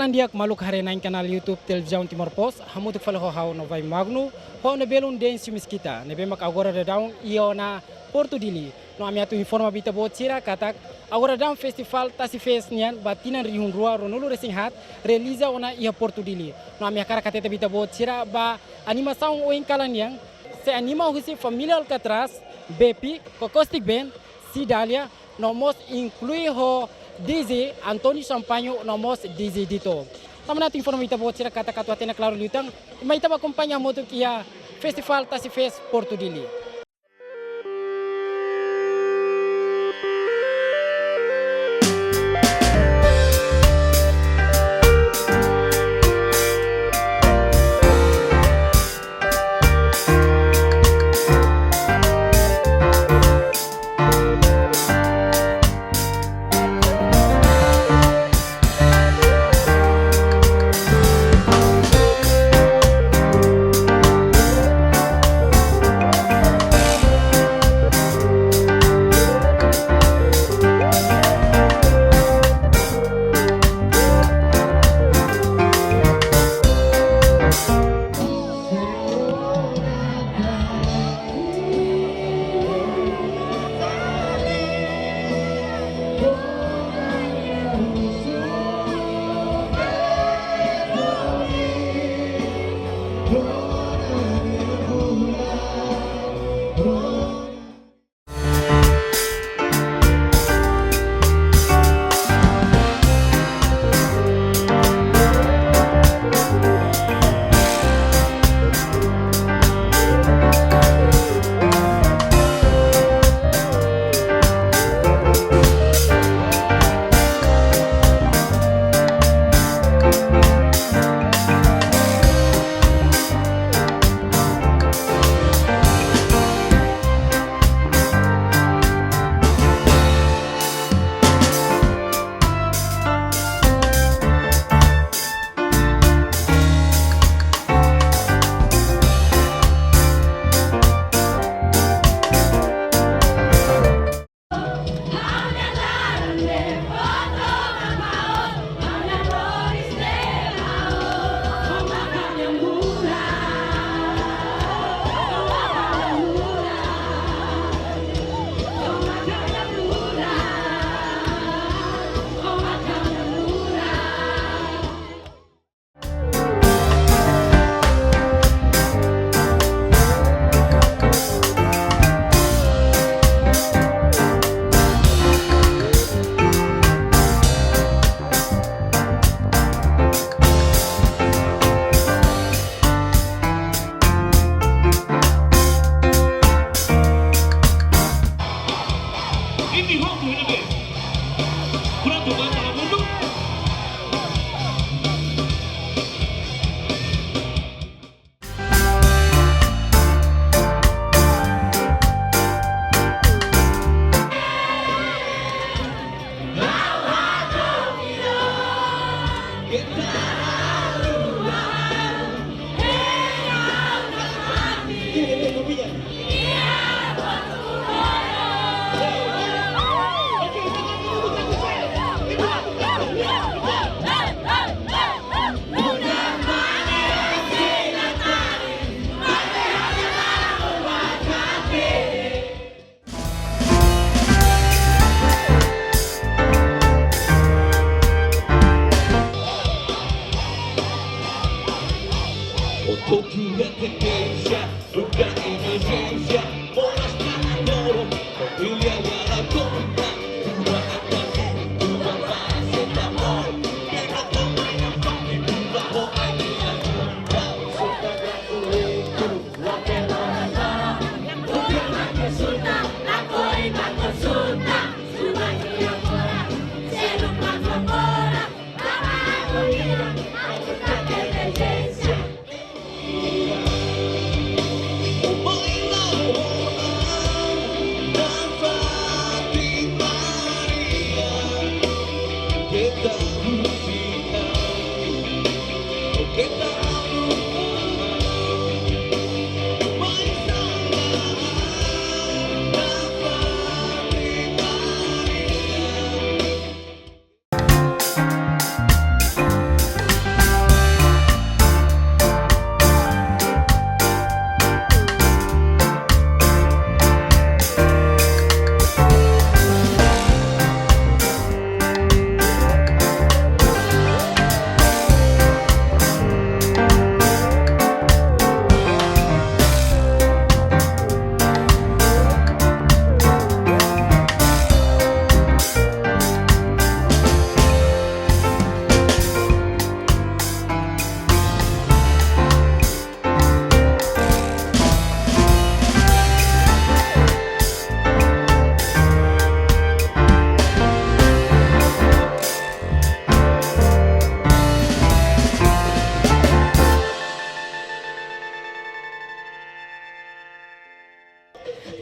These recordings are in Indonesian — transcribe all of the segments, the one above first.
Kalan diak maluk hari naik kanal YouTube televisão Timor Post, hamu tu falo hau no vai magnu, ho ne belum densi miskita, ne bemak agora da daun io na Porto Dili. No ami atu informa bita bot sira katak agora daun festival Tasifest nian batinan rihun rua ronulu racing hat realiza ona ia Porto Dili. No ami akara katete bita bot sira ba animação o Kalan yang se anima husi família Alcatraz, Bepi, Cocostic Band, Sidalia, nomos inclui ho DJ Antônio Sampaio nomos DJ Dito. Tama natin informa ita po sila kata-kata na klaro lutang. May ita makumpanya mo kia Festival Tasifest Porto Dili.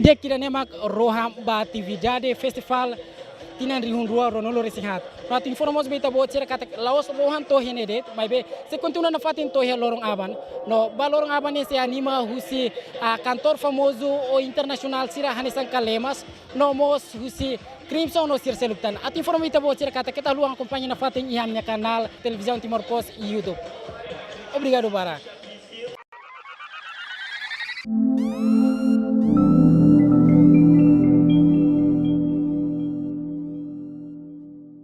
dek kita nemak roham ba atividade festival tinan rihun rua ronolo resihat. Rat informasi beta bo cera kata laos rohan to hene det, mai be se continua na fatin to he lorong aban. No ba lorong aban se anima husi a kantor famoso o internasional sira hanesan kalemas, no mos husi Crimson no sir seluptan. At informasi beta bo cera kata kita luang acompanha na fatin ihamnya kanal televisão Timor Post e YouTube. Obrigado, Bara.